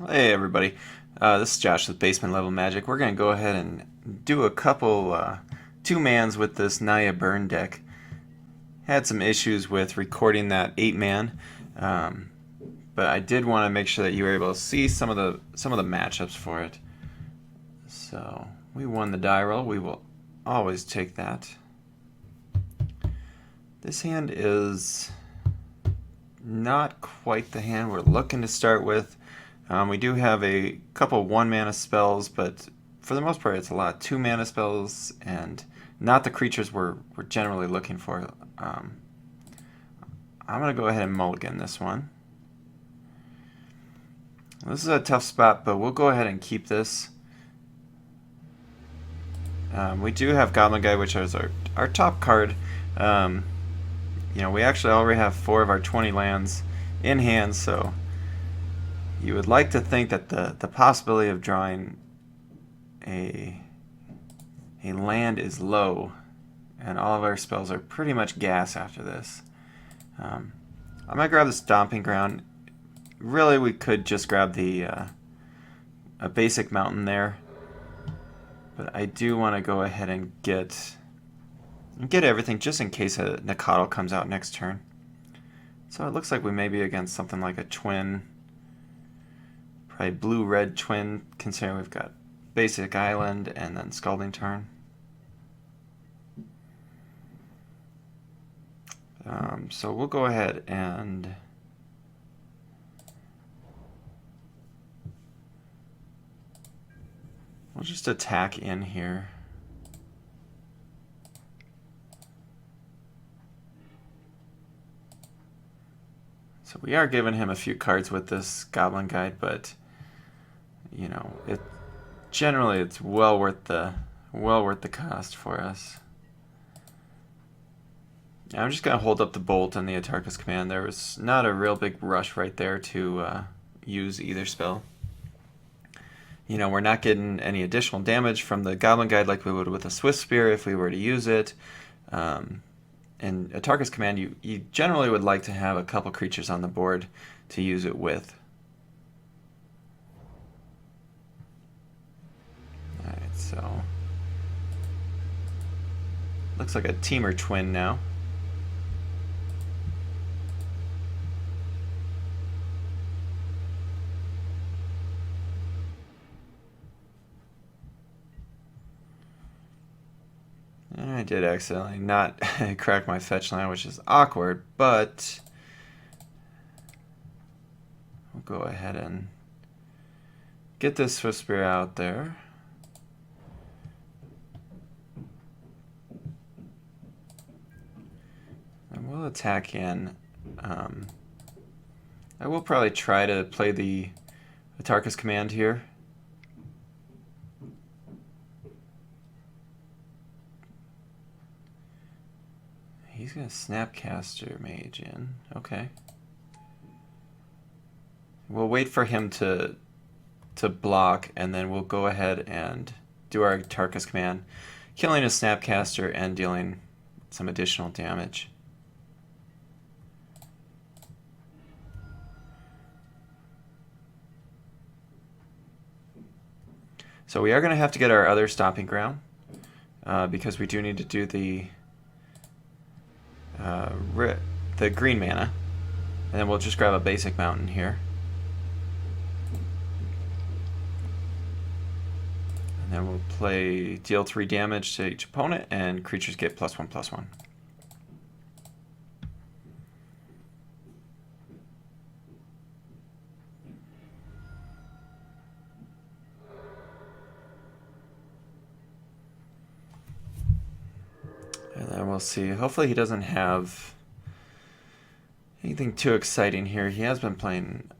Hey everybody, this is Josh with Basement Level Magic. We're going to go ahead and do a couple two-mans with this Naya burn deck. Had some issues with recording that 8-man, um, but I did want to make sure that you were able to see some of the matchups for it. So we won the die roll. We will always take that. This hand is not quite the hand we're looking to start with. We do have a couple 1-mana spells, but for the most part it's a lot of 2-mana spells and not the creatures we're generally looking for. I'm going to go ahead and mulligan this one. This is a tough spot, but we'll go ahead and keep this. We do have Goblin Guide, which is our top card. We actually already have 4 of our 20 lands in hand, so you would like to think that the possibility of drawing a land is low, and all of our spells are pretty much gas after this. I'm going to grab the Stomping Ground. Really, we could just grab a basic mountain there, but I do want to go ahead and get everything just in case a Nakatl comes out next turn. So it looks like we may be against something like a twin, probably blue-red twin, considering we've got basic island and then Scalding Tarn. So we'll go ahead and we'll just attack in here. So we are giving him a few cards with this Goblin Guide, but generally it's well worth the cost for us. I'm just going to hold up the Bolt and the Atarka's Command. There was not a real big rush right there to use either spell. We're not getting any additional damage from the Goblin Guide like we would with a Swift Spear if we were to use it. And Atarka's Command, you generally would like to have a couple creatures on the board to use it with. Alright, so looks like a Teamer Twin now. And I did accidentally not crack my fetch line, which is awkward, but we'll go ahead and get this Swift Spear out there. And we'll attack in. I will probably try to play the Atarka's Command here. He's going to Snapcaster Mage in. Okay. We'll wait for him to block, and then we'll go ahead and do our Atarka's Command, killing a Snapcaster and dealing some additional damage. So we are going to have to get our other Stomping Ground, because we do need to do the green mana, and then we'll just grab a basic mountain here, and then we'll deal 3 damage to each opponent, and creatures get +1/+1. And then we'll see. Hopefully he doesn't have anything too exciting here. He has been playing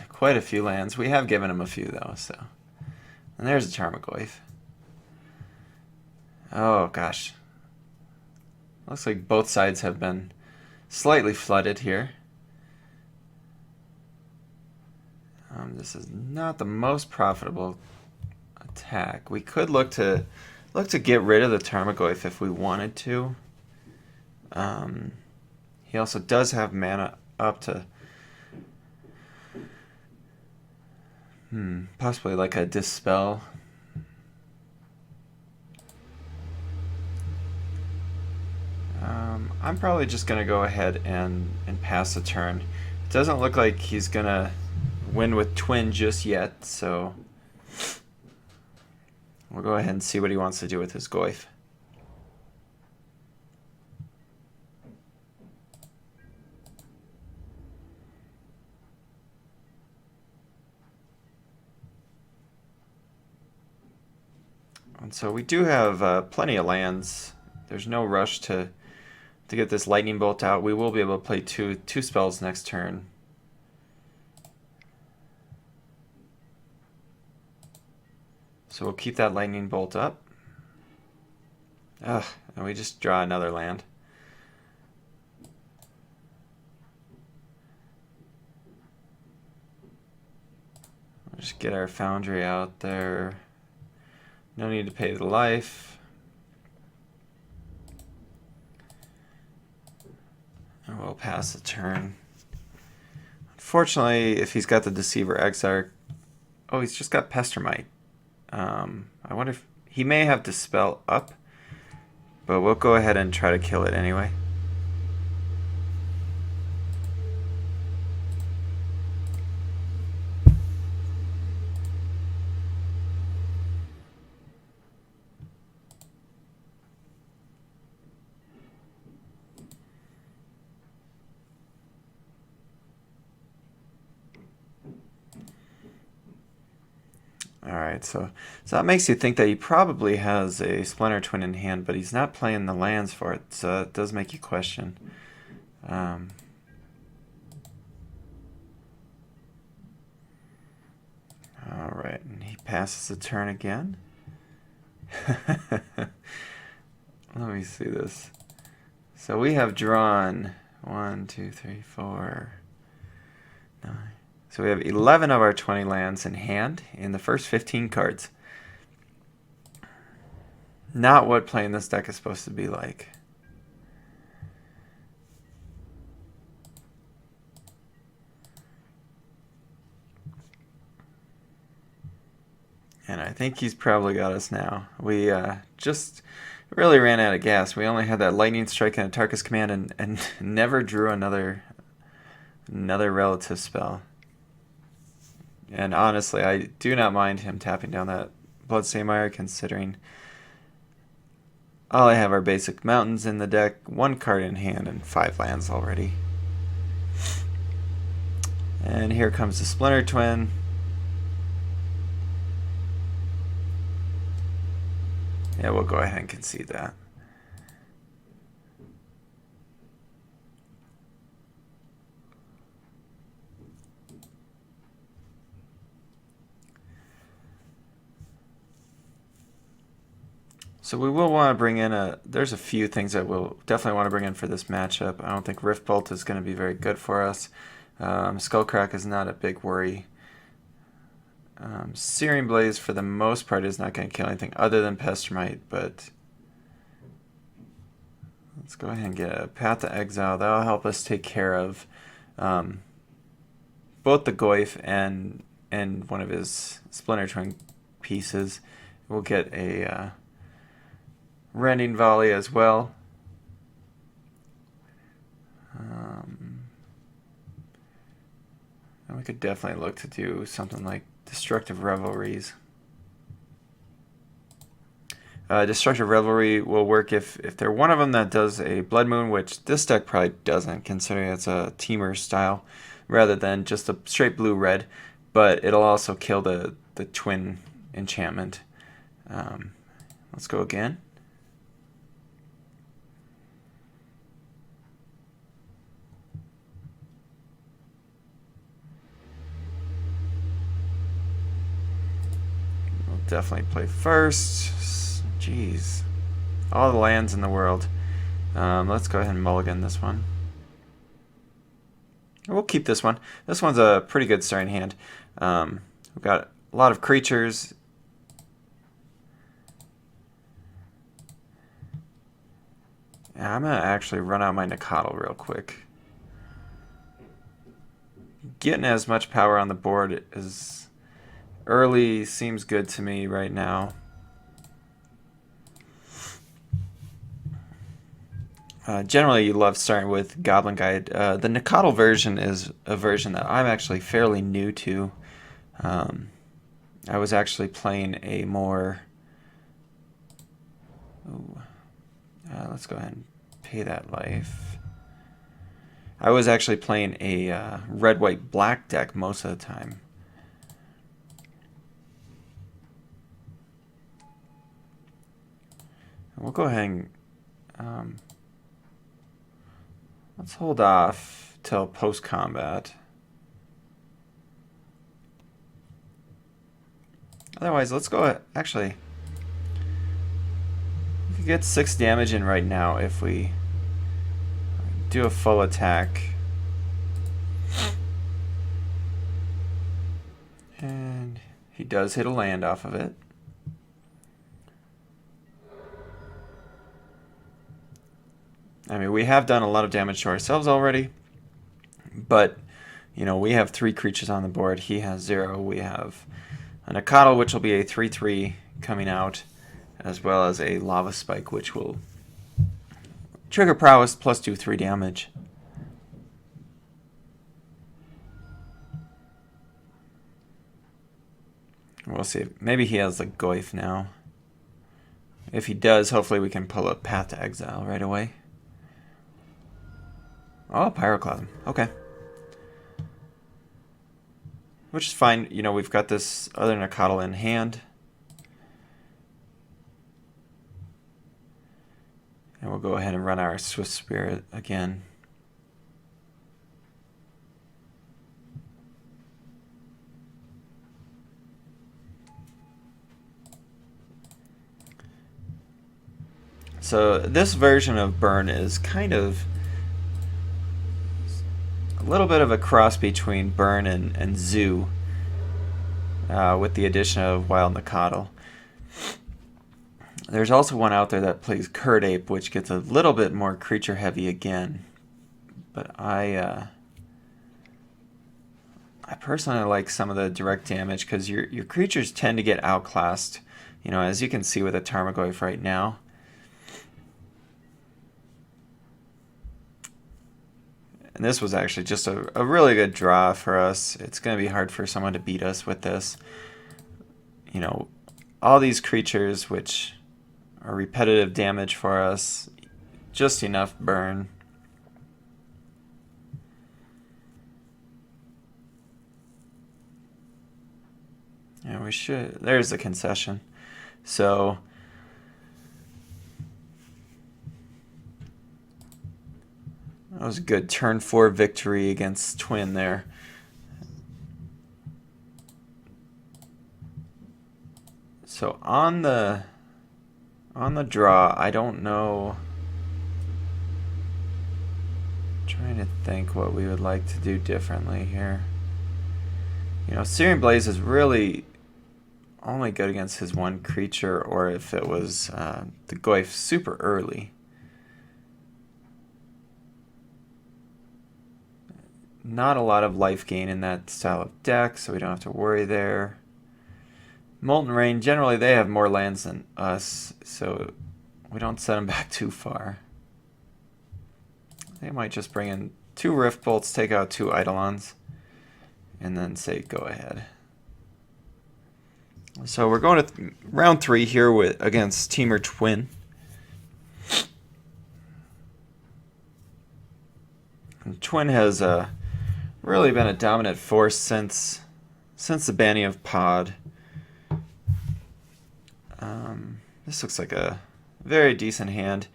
quite a few lands. We have given him a few, though. So, and there's a Tarmogoyf. Oh, gosh. Looks like both sides have been slightly flooded here. This is not the most profitable attack. We could look to get rid of the Tarmogoyf if we wanted to. He also does have mana up to Possibly like a dispel. I'm probably just going to go ahead and pass the turn. It doesn't look like he's going to win with Twin just yet, so we'll go ahead and see what he wants to do with his Goyf. And so we do have plenty of lands. There's no rush to get this lightning bolt out. We will be able to play two spells next turn. So we'll keep that lightning bolt up. Ugh, and we just draw another land. We'll just get our foundry out there. No need to pay the life. And we'll pass the turn. Unfortunately, if he's got the Deceiver Exarch... Oh, he's just got Pestermite. I wonder if... He may have Dispel up, but we'll go ahead and try to kill it anyway. Alright, so that makes you think that he probably has a Splinter Twin in hand, but he's not playing the lands for it, so it does make you question. Alright, and he passes the turn again. Let me see this. So we have drawn 1, 2, 3, 4, 9. So we have 11 of our 20 lands in hand in the first 15 cards. Not what playing this deck is supposed to be like. And I think he's probably got us now. We just really ran out of gas. We only had that Lightning Strike and a Tarkus Command and never drew another relative spell. And honestly, I do not mind him tapping down that Bloodstained Mire, considering all I have are basic mountains in the deck, 1 card in hand, and 5 lands already. And here comes the Splinter Twin. Yeah, we'll go ahead and concede that. So we will want to bring in there's a few things that we'll definitely want to bring in for this matchup. I don't think Rift Bolt is going to be very good for us. Skullcrack is not a big worry. Searing Blaze, for the most part, is not going to kill anything other than Pestermite, but let's go ahead and get a Path to Exile. That'll help us take care of both the Goyf and one of his Splinter Twin pieces. We'll get a Rending Volley as well. And we could definitely look to do something like Destructive Revelries. Destructive Revelry will work if they're one of them that does a Blood Moon, which this deck probably doesn't, considering it's a teamer style rather than just a straight blue-red. But it'll also kill the twin enchantment. Let's go again. Definitely play first. Jeez. All the lands in the world. Let's go ahead and mulligan this one. We'll keep this one. This one's a pretty good starting hand. We've got a lot of creatures. Yeah, I'm going to actually run out my Nikotl real quick. Getting as much power on the board is Early seems good to me right now. Generally, you love starting with Goblin Guide. The Nicodle version is a version that I'm actually fairly new to. I was actually playing a more... let's go ahead and pay that life. I was actually playing a red, white, black deck most of the time. We'll go ahead and... let's hold off till post-combat. Otherwise, let's go ahead. Actually, we could get 6 damage in right now if we do a full attack. And he does hit a land off of it. I mean, we have done a lot of damage to ourselves already, but, you know, we have 3 creatures on the board. He has 0. We have a Nicodle, which will be a 3/3 coming out, as well as a Lava Spike, which will trigger prowess plus do 3 damage. We'll see. Maybe he has like Goyf now. If he does, hopefully we can pull up Path to Exile right away. Oh, Pyroclasm. Okay. Which is fine. You know, we've got this other Nicodle in hand. And we'll go ahead and run our Swift Spirit again. So this version of Burn is kind of a little bit of a cross between Burn and Zoo, with the addition of Wild Nicodle. There's also one out there that plays Curd Ape, which gets a little bit more creature heavy again. But I personally like some of the direct damage because your creatures tend to get outclassed. You know, as you can see with a Tarmogoyf right now. And this was actually just a really good draw for us. It's going to be hard for someone to beat us with this. You know, all these creatures which are repetitive damage for us, just enough burn. And we should... there's the concession. So... that was a good turn 4 victory against Twin there. So on the draw, I don't know. I'm trying to think what we would like to do differently here. You know, Searing Blaze is really only good against his one creature, or if it was the Goyf super early. Not a lot of life gain in that style of deck, so we don't have to worry there. Molten Rain, generally they have more lands than us, so we don't set them back too far. They might just bring in 2 Rift Bolts, take out 2 Eidolons, and then say go ahead. So we're going to round 3 here against Teamer Twin. And Twin has really been a dominant force since the banning of Pod. This looks like a very decent hand.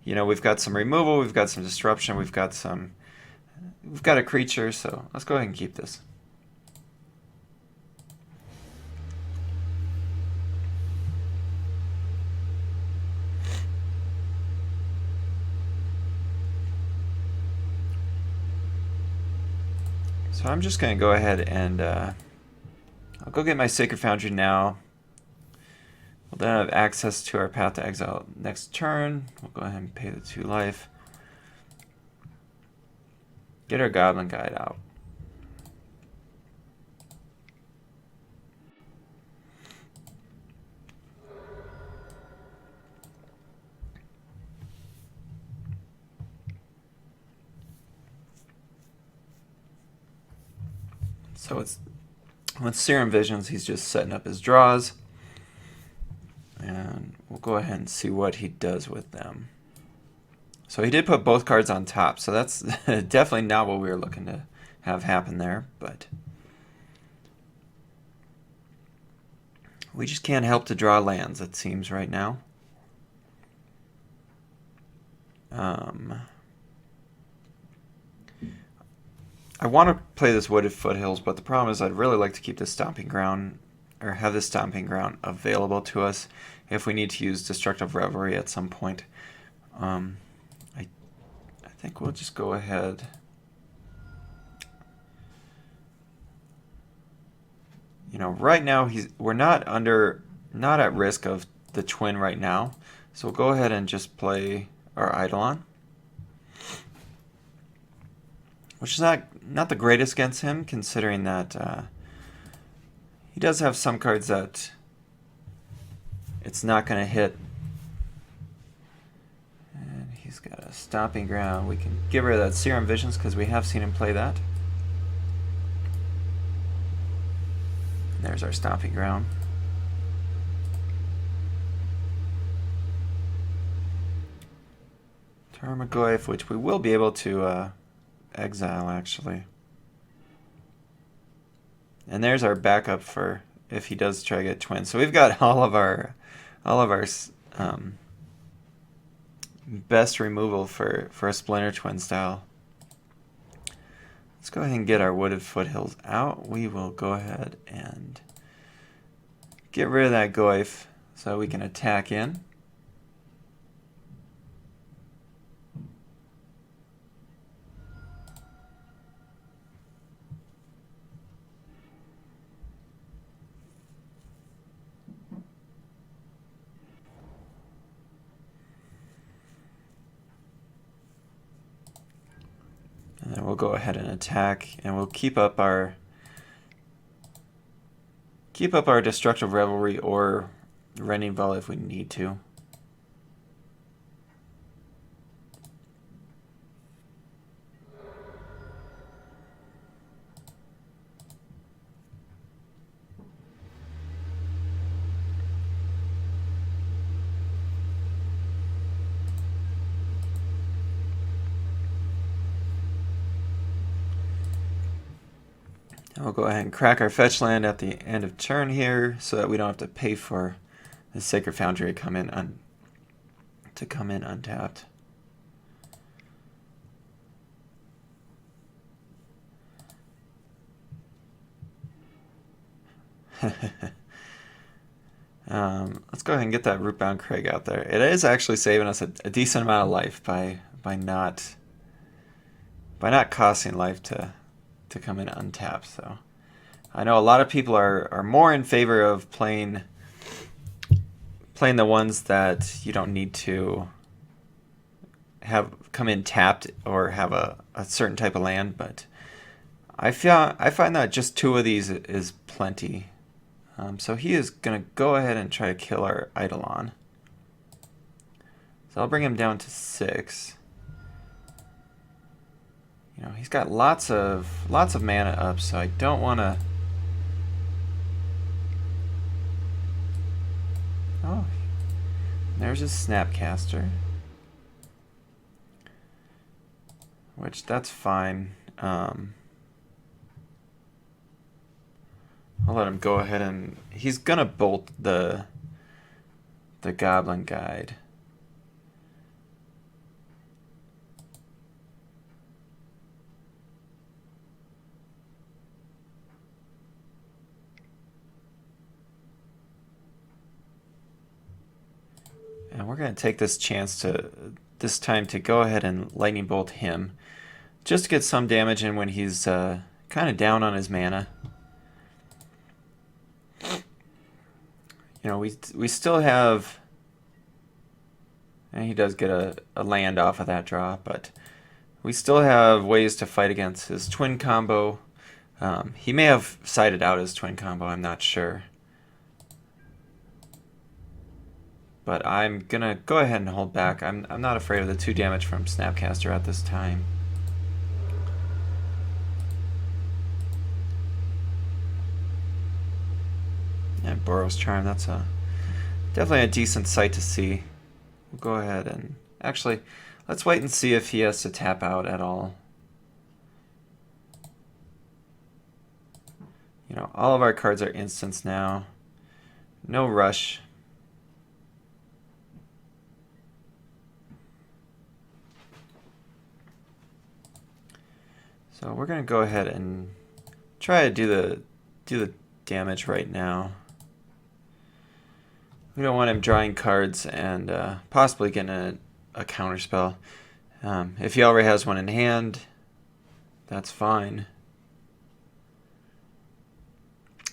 You know, we've got some removal, we've got some disruption, we've got a creature, so let's go ahead and keep this. So I'm just going to go ahead and I'll go get my Sacred Foundry now. We'll then have access to our Path to Exile next turn. We'll go ahead and pay the 2 life. Get our Goblin Guide out. So it's with Serum Visions, he's just setting up his draws. And we'll go ahead and see what he does with them. So he did put both cards on top, so that's definitely not what we were looking to have happen there, but we just can't help to draw lands, it seems, right now. I want to play this Wooded Foothills, but the problem is I'd really like to keep this Stomping Ground, or have this Stomping Ground available to us if we need to use Destructive Revelry at some point. I think we'll just go ahead. You know, right now we're not at risk of the twin right now, so we'll go ahead and just play our Eidolon, which is not the greatest against him, considering that he does have some cards that it's not going to hit. And he's got a Stomping Ground. We can get rid of that Serum Visions because we have seen him play that. And there's our Stomping Ground. Tarmo, which we will be able to exile, actually. And there's our backup for if he does try to get twins. So we've got all of our best removal for a Splinter Twin style. Let's go ahead and get our Wooded Foothills out. We will go ahead and get rid of that Goyf so we can attack in. And then we'll go ahead and attack, and we'll keep up our Destructive Revelry or Rending Volley if we need to. We'll go ahead and crack our fetch land at the end of turn here so that we don't have to pay for the Sacred Foundry to come in untapped. Let's go ahead and get that Rootbound Craig out there. It is actually saving us a decent amount of life by not costing life to come in untapped. So I know a lot of people are more in favor of playing the ones that you don't need to have come in tapped or have a certain type of land, but I find that just 2 of these is plenty. So he is going to go ahead and try to kill our Eidolon. So I'll bring him down to 6. You know, he's got lots of mana up, so I don't want to. Oh, there's his Snapcaster, which that's fine. I'll let him go ahead and he's gonna bolt the Goblin Guide. And we're going to take this time to go ahead and Lightning Bolt him, just to get some damage in when he's kind of down on his mana. You know, we still have, and he does get a land off of that draw, but we still have ways to fight against his twin combo. He may have sided out his twin combo, I'm not sure. But I'm going to go ahead and hold back. I'm not afraid of the 2 damage from Snapcaster at this time. And Boros Charm, that's definitely a decent sight to see. We'll go ahead and actually, let's wait and see if he has to tap out at all. You know, all of our cards are instants now. No rush. So we're gonna go ahead and try to do the damage right now. We don't want him drawing cards and possibly getting a counter spell. If he already has one in hand, that's fine.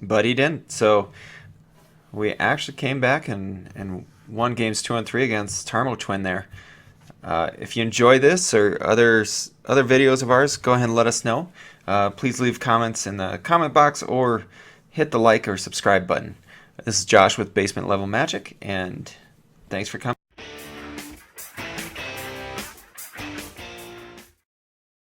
But he didn't. So we actually came back and won games 2 and 3 against Tarmo Twin there. If you enjoy this or other videos of ours, go ahead and let us know. Please leave comments in the comment box or hit the like or subscribe button. This is Josh with Basement Level Magic, and thanks for coming.